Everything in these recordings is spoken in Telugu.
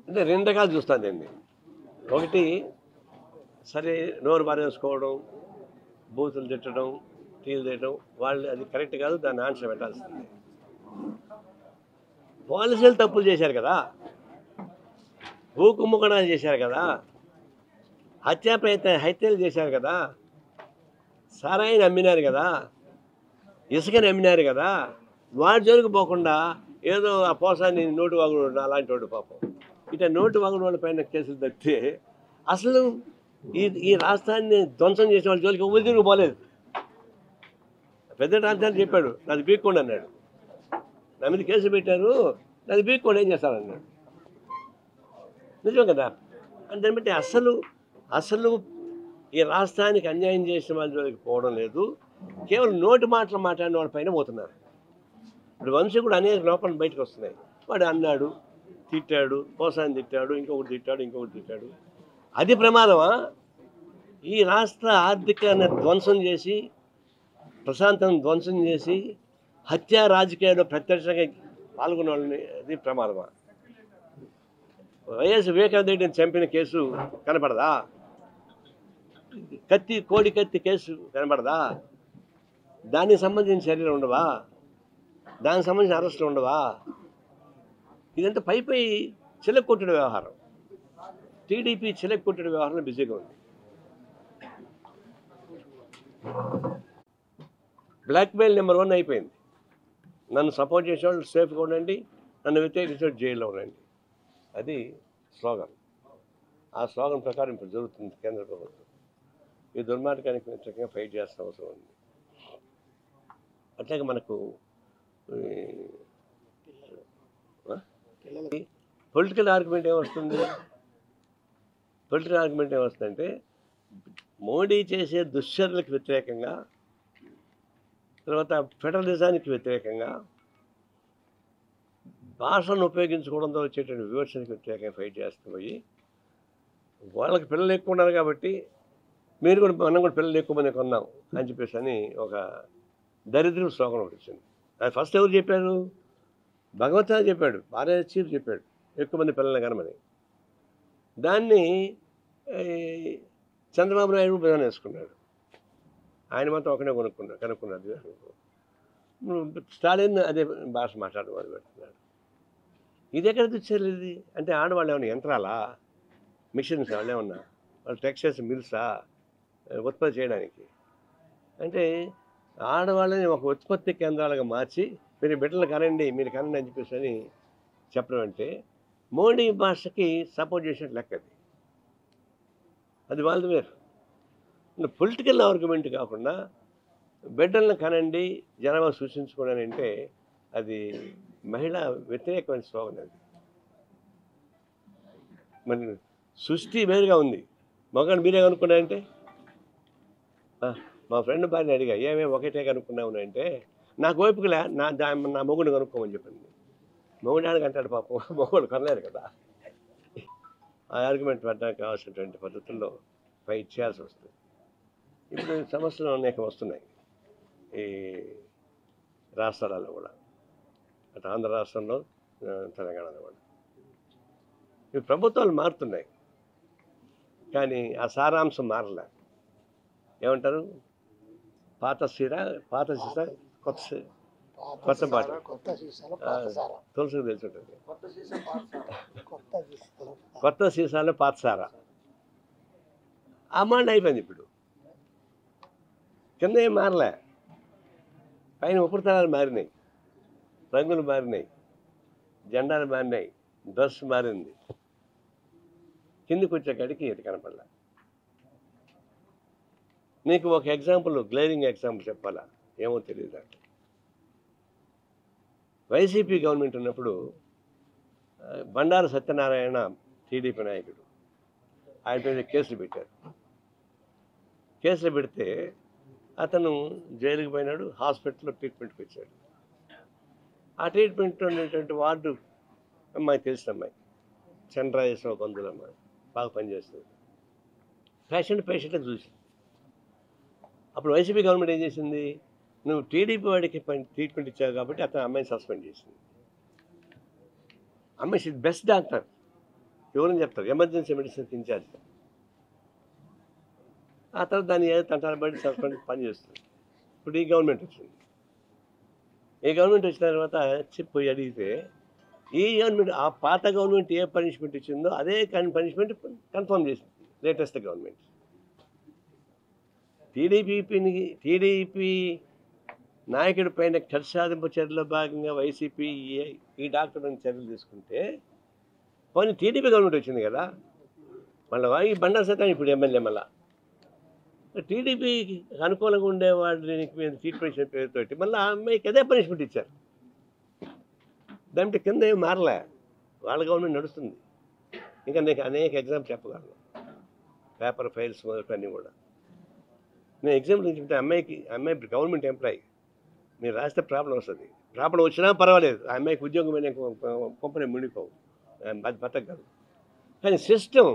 అంటే 2 రకాలు చూస్తాను దీన్ని. ఒకటి సరే నోరు పారేసుకోవడం, బూతులు తిట్టడం, టీలు తిట్టడం వాళ్ళు అది కరెక్ట్ కాదు. దాన్ని ఆన్సర్ పెట్టాల్సిందే. పాలసీలు తప్పులు చేశారు కదా, భూ కుంభకోణాలు చేశారు కదా, హత్యలు చేశారు కదా, సారాయిని అమ్మినారు కదా, ఇసుకని అమ్మినారు కదా, వాడి జోలికి పోకుండా ఏదో ఆ పోసాన్ని నోటు వాగుడు అలాంటి వాడు పాపం ఇట్లా నోటు వాగుడు వాళ్ళ పైన కేసులు తప్పితే అసలు ఈ రాష్ట్రాన్ని ధ్వంసం చేసిన వాళ్ళ జోలికి ఊరి తిరిగి పోలేదు. పెద్ద రాజధాని చెప్పాడు నాది బీక్కోండి అన్నాడు. నా మీద కేసు పెట్టారు, నాది బీక్కోండి ఏం చేస్తానన్నాడు. నిజం కదా. దాన్ని బట్టి అసలు ఈ రాష్ట్రానికి అన్యాయం చేసిన వాళ్ళ జోలికి పోవడం లేదు. కేవలం నోటి మాటలు మాట్లాడిన వాళ్ళ పైన పోతున్నారు. ఇప్పుడు వంశీ కూడా అనేక లోపాలు బయటకు వస్తున్నాయి. వాడు అన్నాడు, తిట్టాడు, పోసాన్ని తిట్టాడు, ఇంకొకటి తిట్టాడు. అది ప్రమాదమా? ఈ రాష్ట్ర ఆర్థికాన్ని ధ్వంసం చేసి, ప్రశాంతను ధ్వంసం చేసి, హత్యా రాజకీయాల్లో ప్రత్యక్షంగా పాల్గొన్న వాళ్ళని అది ప్రమాదమా? వైఎస్ వివేకానంద రెడ్డిని చంపిన కేసు కనపడదా? కోడి కత్తి కేసు కనపడదా? దానికి సంబంధించిన చర్యలు ఉండవా? దానికి సంబంధించిన అరెస్టులు ఉండవా? ఇదంతా పై చిలక్కొట్టుడు వ్యవహారం. టీడీపీ చిలక్కొట్టుడు వ్యవహారంలో బిజీగా ఉంది. బ్లాక్మెయిల్ నెంబర్ 1 అయిపోయింది. నన్ను సపోర్ట్ చేసేవాళ్ళు సేఫ్గా ఉండండి, నన్ను వ్యతిరేకించేవాళ్ళు జైల్లో ఉండండి. అది స్లోగన్. ఆ స్లోగన్ ప్రకారం ఇప్పుడు జరుగుతుంది కేంద్ర ప్రభుత్వం. ఈ దుర్మార్గానికి వ్యతిరేకంగా ఫైట్ చేయాల్సిన అవసరం ఉంది. అట్లాగే మనకు పొలిటికల్ ఆర్గ్యుమెంట్ ఏమొస్తుంది? ఏమొస్తుందంటే మోడీ చేసే దుశ్చర్యలకు వ్యతిరేకంగా, తర్వాత ఫెడరలిజానికి వ్యతిరేకంగా, భాషను ఉపయోగించుకోవడంతో వచ్చేటువంటి విమర్శలకు వ్యతిరేకంగా ఫైట్ చేస్తూ పోయి వాళ్ళకి పిల్లలు ఎక్కువ ఉన్నారు కాబట్టి మనం కూడా పిల్లలు ఎక్కువ మంది కొన్నాం అని చెప్పేసి అని ఒక దరిద్రం శ్లోకం ఒకటి వచ్చింది. అది ఫస్ట్ ఎవరు చెప్పారు? భగవంతుడు చెప్పాడు, చీరు చెప్పాడు ఎక్కువ మంది పిల్లల్ని కనమని. దాన్ని చంద్రబాబు నాయుడు ప్రధానం వేసుకున్నాడు. ఆయన మాత్రం ఒకనే కనుక్కున్నాడు. స్టాలిన్ అదే భాష మాట్లాడడం మొదలు పెడుతున్నాడు. ఇది ఎక్కడ తెచ్చారు? ఇది అంటే ఆడవాళ్ళు ఏమన్నా యంత్రాలా, మిషన్స్ వాళ్ళు ఏమన్నా, వాళ్ళు టెక్స్టైల్స్ మిల్సా ఉత్పత్తి చేయడానికి? అంటే ఆడవాళ్ళని ఒక ఉత్పత్తి కేంద్రాలుగా మార్చి మీరు బిడ్డలు కనండి అని చెప్పేసి అని చెప్పడం అంటే మోడీ భాషకి సపోర్ట్ చేసినట్టు లెక్క. అది వాళ్ళది వేరు. పొలిటికల్ ఆర్గ్యుమెంట్ కాకుండా బిడ్డలను కనండి, జనాభా సూచించుకోవడం అంటే అది మహిళా వ్యతిరేకమైన స్లోగన్. అది మరి సృష్టి వేరుగా ఉంది. మగాడు మీరే కనుక్కున్నారంటే, మా ఫ్రెండ్ భార్యని అడిగా ఏమేమి ఒకటే కనుక్కున్నావు అంటే, నాకు ఓపికలే నా మొగుడిని కనుక్కోమని చెప్పింది. మొగుడు అంటాడు పాపం, మొగుడు కొనలేరు కదా. ఆ ఆర్గ్యుమెంట్ పెట్టడానికి కావాల్సినటువంటి పద్ధతుల్లో ఫైట్ చేయాల్సి వస్తుంది. ఇప్పుడు సమస్యలు అనేక వస్తున్నాయి ఈ రాష్ట్రాలలో కూడా, అటు ఆంధ్ర రాష్ట్రంలో, తెలంగాణలో కూడా. ఈ ప్రభుత్వాలు మారుతున్నాయి కానీ ఆ సారాంశం మారలే. ఏమంటారు? పాత సీసా కొత్త పాట తులసికి తెలుసుంటుంది. కొత్త సీసాలో పాత సారా ఆ మాట అయిపోయింది. ఇప్పుడు కింద ఏం మారలే, పైన ఉపరితలాలు మారినాయి, రంగులు మారినాయి, జెండాలు మారినాయి, డ్రెస్ మారింది. కిందికి వచ్చేకాడికి ఇది కనపడలే. నీకు ఒక ఎగ్జాంపుల్, గ్లేరింగ్ ఎగ్జాంపుల్ చెప్పాలా? ఏమో తెలియదు. వైసీపీ గవర్నమెంట్ ఉన్నప్పుడు బండారు సత్యనారాయణ టీడీపీ నాయకుడు, ఆయన మీద కేసులు పెట్టారు. కేసులు పెడితే అతను జైలుకి పోయినాడు, హాస్పిటల్లో ట్రీట్మెంట్కి వచ్చాడు. ఆ ట్రీట్మెంట్లో ఉన్నటువంటి వార్డు అమ్మాయి, తెలిసిన అమ్మాయి, చంద్రాయేశ్వర బంధువుల అమ్మాయి, బాగా పనిచేస్తుంది. పేషెంట్గా చూసి అప్పుడు వైసీపీ గవర్నమెంట్ ఏం చేసింది? నువ్వు టీడీపీ వాడికి ట్రీట్మెంట్ ఇచ్చావు కాబట్టి అతను అమ్మాయిని సస్పెండ్ చేసింది. అమ్మాయి బెస్ట్ డాక్టర్, ఎవరని చెప్తారు, ఎమర్జెన్సీ మెడిసిన్స్ ఇన్ఛార్జ్. ఆ తర్వాత దాన్ని ఏదో తంటాలు బట్టి సస్పెండ్ పని చేస్తుంది. ఇప్పుడు ఈ గవర్నమెంట్ వచ్చింది. ఈ గవర్నమెంట్ వచ్చిన తర్వాత పోయి అడిగితే ఈ గవర్నమెంట్ ఆ పాత గవర్నమెంట్ ఏ పనిష్మెంట్ ఇచ్చిందో అదే పనిష్మెంట్ కన్ఫర్మ్ చేసింది లేటెస్ట్ గవర్నమెంట్. టీడీపీ నాయకుడి పైన కక్ష సాధింపు చర్యలో భాగంగా వైసీపీ ఈ డాక్టర్ పైన చర్యలు తీసుకుంటే పోనీ టీడీపీ గవర్నమెంట్ వచ్చింది కదా, మళ్ళీ ఈ బండారు సత్యం ఇప్పుడు ఎమ్మెల్యే. మళ్ళీ టీడీపీకి అనుకూలంగా ఉండేవాడిని మీద ట్రీట్మెంట్ పేరుతోటి మళ్ళీ ఆ అమ్మాయికి అదే పనిష్మెంట్ ఇచ్చారు. దాంట్లో కింద ఏం మారలే, వాళ్ళ గవర్నమెంట్ నడుస్తుంది. ఇంకా నీకు అనేక ఎగ్జాంపుల్ చెప్పగలను, పేపర్ ఫైల్స్ అన్నీ కూడా. నేను ఎగ్జాంపుల్ చెప్తే అమ్మాయి గవర్నమెంట్ ఎంప్లాయీ, మీరు రాస్తే ప్రాబ్లం వస్తుంది. ప్రాబ్లం వచ్చినా పర్వాలేదు, ఆ అమ్మాయికి ఉద్యోగమైన కంపెనీ మునిపోవు, అది బతకగలదు. కానీ సిస్టమ్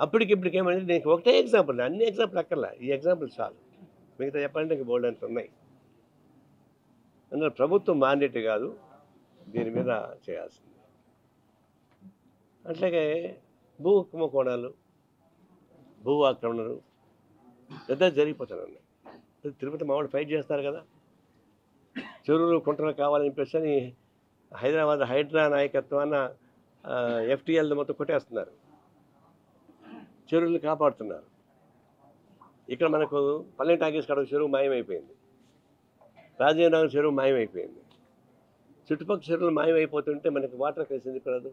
అప్పటికిప్పటికి ఏమైంది, నేను ఒకటే ఎగ్జాంపుల్, అన్ని ఎగ్జాంపుల్ అక్కర్లా, ఈ ఎగ్జాంపుల్ చాలు. మిగతా చెప్పాలంటే ఇంక బోల్డ్ అంత ఉన్నాయి. అందులో ప్రభుత్వం మాండేట్ కాదు, దీని మీద చేయాల్సింది. అట్లాగే భూ కుంభకోణాలు, భూ ఆక్రమణలు పెద్ద జరిగిపోతున్నాయి. తిరుపతి మామూలు ఫైట్ చేస్తారు కదా, చెరువులు కుంటలు కావాలని చెప్పేసి హైదరాబాద్ హైడ్రా నాయకత్వాన ఎఫ్టీఎల్ మొత్తం కొట్టేస్తున్నారు, చెరువులు కాపాడుతున్నారు. ఇక్కడ మనకు పల్లె టాకీస్ కాడ చెరువు మాయమైపోయింది, రాజీవ్ నగర్ చెరువు మాయమైపోయింది. చుట్టుపక్కల చెరువులు మాయమైపోతుంటే మనకి వాటర్ కలిసింది కాదు.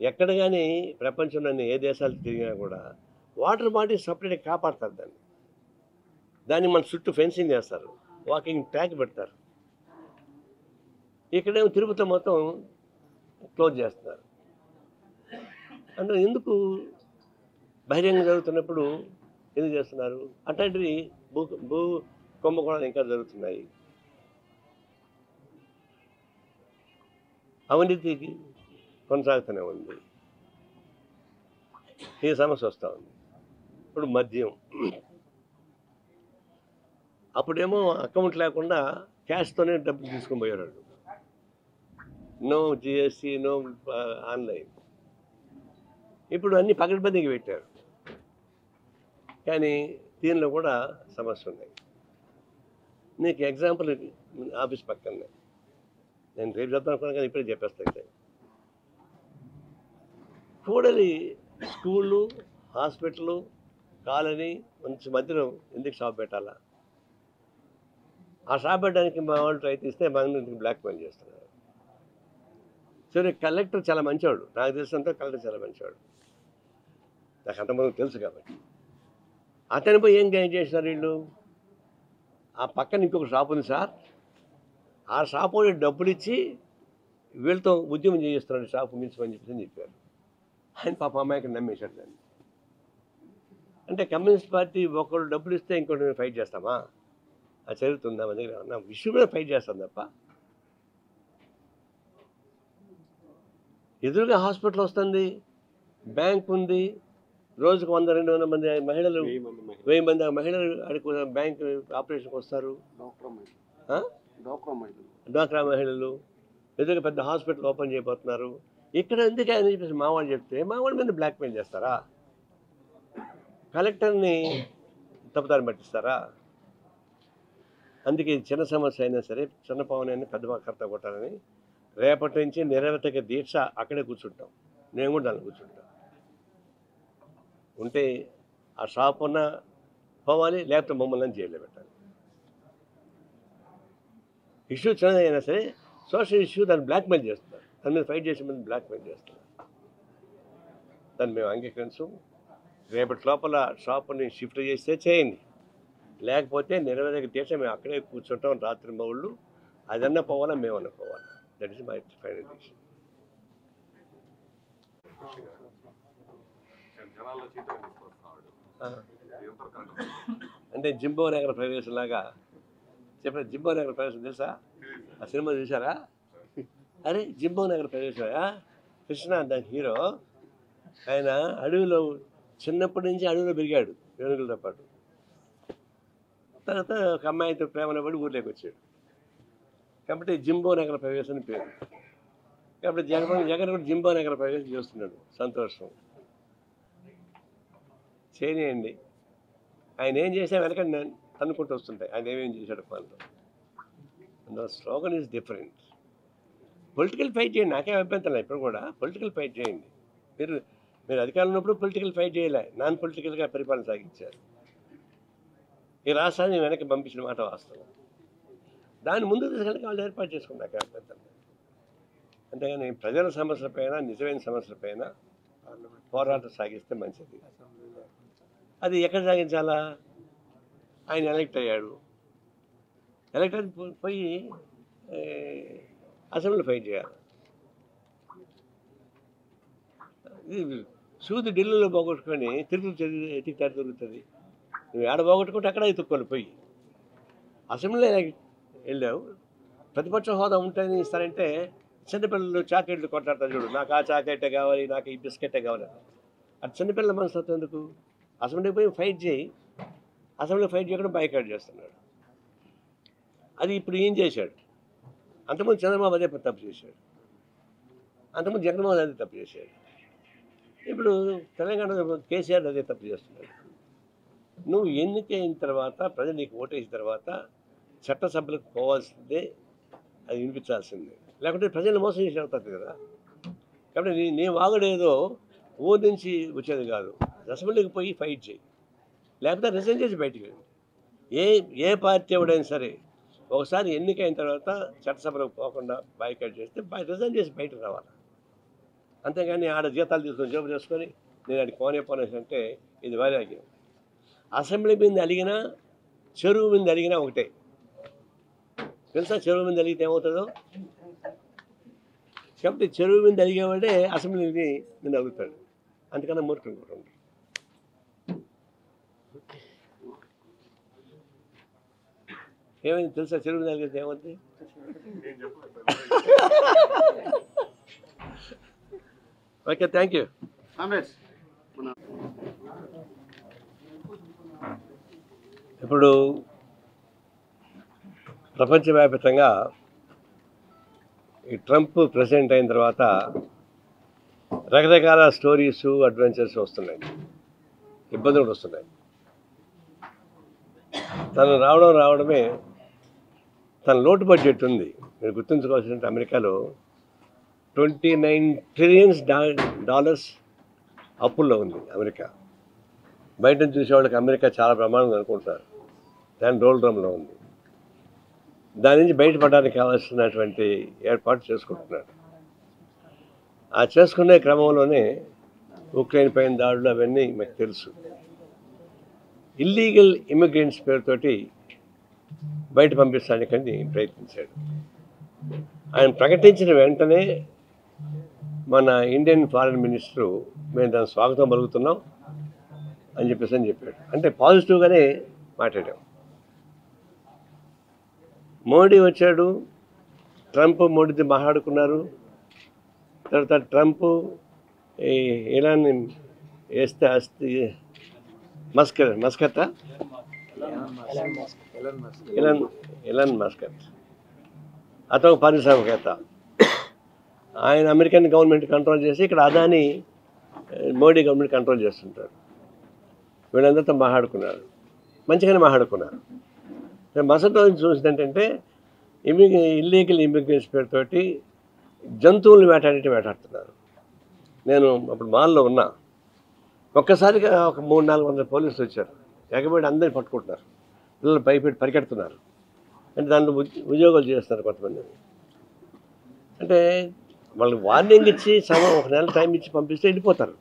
ఎక్కడ కానీ ప్రపంచంలోని ఏ దేశాలు తిరిగినా కూడా వాటర్ బాడీ సపరేట్గా కాపాడుతారు దాన్ని మన చుట్టూ ఫెన్సింగ్ చేస్తారు, వాకింగ్ ట్రాక్ పెడతారు. ఇక్కడేమో తిరుపతి మొత్తం క్లోజ్ చేస్తున్నారు. అంటే ఎందుకు బహిరంగ జరుగుతున్నప్పుడు ఎందుకు చేస్తున్నారు? అట్లాంటివి భూ కుంభకోణాలు ఇంకా జరుగుతున్నాయి. అవినీతికి కొనసాగుతూనే ఉంది, ఈ సమస్య వస్తూ ఉంది. ఇప్పుడు మద్యం, అప్పుడేమో అకౌంట్ లేకుండా క్యాష్తోనే డబ్బులు తీసుకొని పోయారు, నో జిఎస్టీ, నో ఆన్లైన్. ఇప్పుడు అన్నీ పకడ్బందీకి పెట్టారు, కానీ దీనిలో కూడా సమస్య ఉన్నాయి. నీకు ఎగ్జాంపుల్ ఆఫీస్ పక్కనే, నేను రేపు చెప్తాను అనుకున్నాను కానీ ఇప్పుడే చెప్పేస్తాను. కూడలి స్కూళ్ళు, హాస్పిటల్, కాలనీ మంచి మధ్యలో ఎందుకు షాప్ పెట్టాలా? ఆ షాప్ పెట్టడానికి మా వాళ్ళు రైతు ఇస్తే మన బ్లాక్మెయిల్ చేస్తున్నారు. సరే, కలెక్టర్ చాలా మంచివాడు, నాకు తెలిసినంత కలెక్టర్ చాలా మంచివాడు, నాకు అంతమంది తెలుసు కాబట్టి. అతని పోయి ఏం చేసినారు వీళ్ళు, ఆ పక్కన ఇంకొక షాప్ ఉంది సార్, ఆ షాప్ వాళ్ళు డబ్బులు ఇచ్చి వీళ్ళతో ఉద్యమం చేయిస్తున్నాడు షాపు మించమని చెప్పారు. ఆయన పాప అమ్మాయికి నమ్మేశాడు దాన్ని. అంటే కమ్యూనిస్ట్ పార్టీ ఒకళ్ళు డబ్బులు ఇస్తే ఇంకోటి మేము ఫైట్ చేస్తామా? అది జరుగుతుందా? మన దగ్గర నా విషయం మీద ఫైట్ చేస్తాం తప్ప. ఎదురుగా హాస్పిటల్ వస్తుంది, బ్యాంక్ ఉంది, రోజుకు 100-200 మంది మహిళలు, 1000 మంది మహిళలు అడిగి బ్యాంక్ ఆపరేషన్కి వస్తారు. డ్వాక్రా మహిళలు ఎదురుగా పెద్ద హాస్పిటల్ ఓపెన్ చేయబోతున్నారు. ఇక్కడ ఎందుకు అని చెప్పేసి మా వాళ్ళు చెప్తే మా వాళ్ళ మీద బ్లాక్మెయిల్ చేస్తారా? కలెక్టర్ని తప్పుదారి పట్టిస్తారా? అందుకే చిన్న సమస్య అయినా సరే చిన్న పవన్ పెద్ద కర్త కొట్టాలని రేపటి నుంచి నిరవధిక దీక్ష అక్కడే కూర్చుంటాం. నేను కూడా దాన్ని కూర్చుంటాం. ఉంటే ఆ షాప్ ఉన్న పోవాలి, లేకపోతే మమ్మల్ని జైల్లో పెట్టాలి. ఇష్యూ చిన్నదైనా సరే సోషల్ ఇష్యూ, దాన్ని బ్లాక్మెయిల్ చేస్తున్నారు, దాని మీద ఫైట్ చేసే మంది బ్లాక్మెయిల్ చేస్తున్నారు. దాన్ని మేము అంగీకరించు. రేపటి లోపల షాపుని షిఫ్ట్ చేస్తే చేయండి, లేకపోతే నిరవధిక దీక్ష మేము అక్కడే కూర్చుంటాం రాత్రి మౌళ్ళు. అదన్నా పోవాలా, మేమన్నా పోవాలా. That is my final decision. అంటే జింబో నగర ప్రవేశం లాగా చెప్పండి. జింబో నగర ప్రవేశం తెలుసా? ఆ సినిమా చూసారా? అరే జింబో నగర ప్రవేశం, కృష్ణ దాని హీరో. ఆయన అడవిలో చిన్నప్పటి నుంచి అడవిలో పెరిగాడు ఏనుగులతో పాటు. తర్వాత ఒక అమ్మాయితో ప్రేమలో పడి ఊర్లోకి వచ్చాడు. కాబట్టి జింబో నగర ప్రవేశం అని పేరు. కాబట్టి జగన్ కూడా జింబో నగర ప్రవేశం చేస్తున్నాడు. సంతోషం, చేయనియండి. ఆయన ఏం చేసినా వెనక తన్నుకుంటూ వస్తుంటాయి. ఆయన ఏమేం చేశాడు పనులు. The slogan is different. Political fight చేయండి, నాకేం అభ్యంతరం ఇప్పుడు కూడా పొలిటికల్ ఫైట్ చేయండి. మీరు అధికారంలో ఉన్నప్పుడు పొలిటికల్ ఫైట్ చేయలే, నాన్ పొలిటికల్గా పరిపాలన సాగించారు. ఈ రాష్ట్రాన్ని వెనక్కి పంపించిన మాట వాస్తవం. దాన్ని ముందు తీసుకెళ్ళి వాళ్ళు ఏర్పాటు చేసుకుని నాకేం అభ్యంతరం. అంతేగాని ప్రజల సమస్యలపైన, నిజమైన సమస్యలపైన పోరాటం సాగిస్తే మంచిది. అది ఎక్కడ సాగించాలా? ఆయన ఎలక్ట్ అయ్యాడు, ఎలక్ట్ అయితే పోయి అసెంబ్లీలో ఫైట్ చేయాలి. ఇది సూది ఢిల్లీలో పోగొట్టుకొని తిరుగుతుంది, ఎతికితాడు తిరుగుతుంది. నువ్వు ఏడ పోగొట్టుకుంటే అక్కడ ఎత్తుక్కోవాలి. పోయి అసెంబ్లీలో వెళ్ళావు, ప్రతిపక్ష హోదా ఉంటేనే ఇస్తారంటే చిన్నపిల్లలు చాక్లెట్లు కొట్లాడతారు చూడు, నాకు ఆ చాక్లెట్టే కావాలి, నాకు ఈ బిస్కెట్టే కావాలి. అది చిన్నపిల్లల మనస్తత్వం ఎందుకు? అసెంబ్లీకి పోయి ఫైట్ చేయి. అసెంబ్లీలో ఫైట్ చేయకుండా బైకాట్ చేస్తున్నాడు. అది ఇప్పుడు ఏం చేశాడు? అంతకుముందు చంద్రబాబు అదే తప్పు చేశాడు, అంతకుముందు జగన్మోహన్ అదే తప్పు చేశాడు, ఇప్పుడు తెలంగాణ కేసీఆర్ అదే తప్పు చేస్తున్నాడు. నువ్వు ఎన్నికైన తర్వాత, ప్రజలు నీకు ఓటేసిన తర్వాత చట్టసభలకు పోవాల్సిందే, అది వినిపించాల్సిందే. లేకుంటే ప్రజలు మోసం చేసి అవుతుంది కదా. కాబట్టి నీ వాగుడేదో ఊరి నుంచి వచ్చేది కాదు. అసెంబ్లీకి పోయి ఫైట్ చేయి, లేకపోతే రిజైన్ చేసి బయటికి వెళ్ళి. ఏ పార్టీ ఎవడైనా సరే ఒకసారి ఎన్నికైన తర్వాత చట్టసభలకు పోకుండా బైకాట్ చేస్తే రిజైన్ చేసి బయటకు రావాలి. అంతేగాని ఆడ జీతాలు తీసుకొని జోబు చేసుకొని నేను అది పోనేసి అంటే ఇది వైరాగ్యం. అసెంబ్లీ మీద అడిగినా, చెరువు మీద అడిగినా ఒకటే. తెలుసా చెరువు మీద అడిగితే ఏమవుతుందో? కాబట్టి చెరువు మీద అడిగేవాడే అసెంబ్లీని నేను అడుగుతాడు. అందుకన్నా మూర్ఖం కూడా ఉంది. ఏమైంది తెలుసా? చెరువు మీద అడిగితే ఏమవుతుంది? Okay, thank you. ఇప్పుడు ప్రపంచవ్యాప్తంగా ఈ ట్రంప్ ప్రెసిడెంట్ అయిన తర్వాత రకరకాల స్టోరీస్, అడ్వెంచర్స్ వస్తున్నాయి, ఇబ్బందులు వస్తున్నాయి. తను రావడమే తన లోటు బడ్జెట్ ఉంది. మీరు గుర్తుంచుకోవాల్సిందంటే అమెరికాలో $29 trillion అప్పుల్లో ఉంది అమెరికా. బయట నుంచి చూసేవాళ్ళకి అమెరికా చాలా ప్రమాణం అనుకుంటారు, దాని రోల్ డ్రమ్లో ఉంది. దాని నుంచి బయటపడడానికి కావాల్సినటువంటి ఏర్పాటు చేసుకుంటున్నాడు. ఆ చేసుకునే క్రమంలోనే ఉక్రెయిన్ పైన దాడులు అవన్నీ మీకు తెలుసు. ఇల్లీగల్ ఇమిగ్రెంట్స్ పేరుతోటి బయట పంపించడానికని ప్రయత్నించాడు. ఆయన ప్రకటించిన వెంటనే మన ఇండియన్ ఫారిన్ మినిస్టరు మేము దాని స్వాగతం పలుకుతున్నాం అని చెప్పాడు. అంటే పాజిటివ్గానే మాట్లాడాం. మోడీ వచ్చాడు, ట్రంప్ మోడీతో మాట్లాడుకున్నారు. తర్వాత ట్రంప్ ఇలాన్ వేస్తే ఎలాన్ మస్కత్ అతను పారిశ్రామికవేత్త. ఆయన అమెరికన్ గవర్నమెంట్ కంట్రోల్ చేసి ఇక్కడ అదాని మోడీ గవర్నమెంట్ కంట్రోల్ చేస్తుంటారు. వీళ్ళందరితో మాట్లాడుకున్నారు, మంచిగానే మాట్లాడుకున్నారు. మసట చూసిందంటే ఇల్లీగల్ ఇమిగ్రెంట్స్ పేరుతోటి జంతువులను వేటాడుతున్నారు. నేను అప్పుడు మాల్లో ఉన్నా, ఒక్కసారిగా ఒక 300-400 పోలీసులు వచ్చారు. ఎగబడి అందరిని పట్టుకుంటున్నారు, పిల్లలు భయపెట్టి పరిగెడుతున్నారు. అంటే దాంట్లో ఉద్యోగాలు చేస్తున్నారు కొంతమంది. అంటే వాళ్ళకి వార్నింగ్ ఇచ్చి ఒక నెల టైం ఇచ్చి పంపిస్తే వెళ్ళిపోతారు.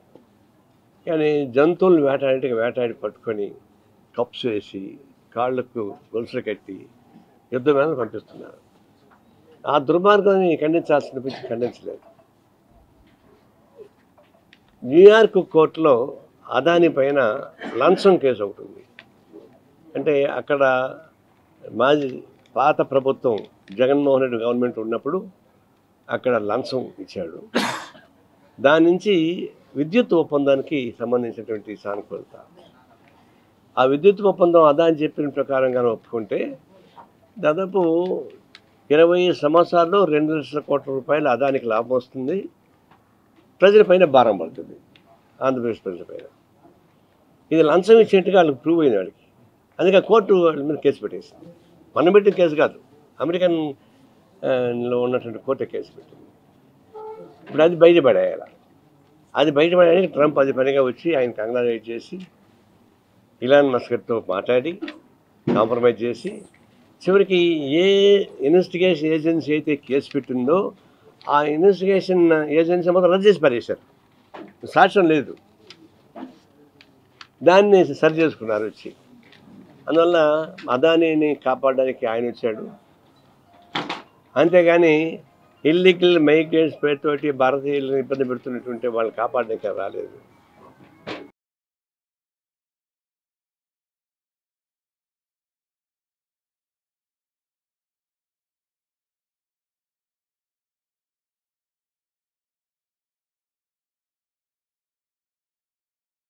కానీ జంతువులను వేటాడి పట్టుకొని కప్స్ వేసి కాళ్ళకు గొలుసులు కట్టి యుద్ధమేళ పంపిస్తున్నారు. ఆ దుర్మార్గాన్ని ఖండించలేదు. న్యూయార్క్ కోర్టులో అదాని పైన లంచం కేసు ఒకటి ఉంది. అంటే అక్కడ పాత ప్రభుత్వం జగన్మోహన్ రెడ్డి గవర్నమెంట్ ఉన్నప్పుడు అక్కడ లంచం ఇచ్చాడు. దాని నుంచి విద్యుత్ ఒప్పందానికి సంబంధించినటువంటి సానుకూలత. ఆ విద్యుత్ ఒప్పందం అదాని చెప్పిన ప్రకారంగా ఒప్పుకుంటే దాదాపు 20 సంవత్సరాల్లో 2,00,000 కోట్ల రూపాయలు అదానికి లాభం వస్తుంది. ప్రజలపైన భారం పడుతుంది, ఆంధ్రప్రదేశ్ ప్రజలపైన. ఇది లంచం ఇచ్చినట్టుగా వాళ్ళకి ప్రూవ్ అయింది వాడికి. అందుకే కోర్టు వాళ్ళ మీద కేసు పెట్టేసింది. మనం పెట్టిన కేసు కాదు, అమెరికన్ లో ఉన్నటువంటి కోర్టు కేసు పెట్టింది. ఇప్పుడు అది బయటపడేయాలి. అది బయటపడడానికి ట్రంప్ అది పనిగా వచ్చి ఆయన కంగ్రాచులేట్ చేసి ఇలాన్ మస్క్తో మాట్లాడి కాంప్రమైజ్ చేసి చివరికి ఏ ఇన్వెస్టిగేషన్ ఏజెన్సీ అయితే కేసు పెట్టిందో ఆ ఇన్వెస్టిగేషన్ ఏజెన్సీ మొత్తం రద్దు చేసి పారేశారు. సాక్ష్యం లేదు, దాన్ని సరి చేసుకున్నారు వచ్చి. అందువల్ల అదానీని కాపాడడానికి ఆయన వచ్చాడు. అంతేగాని ఇల్లీగల్ మైగ్రెంట్స్ పేరుతోటి భారతీయులను ఇబ్బంది పెడుతున్నటువంటి వాళ్ళని కాపాడడానికి రాలేదు.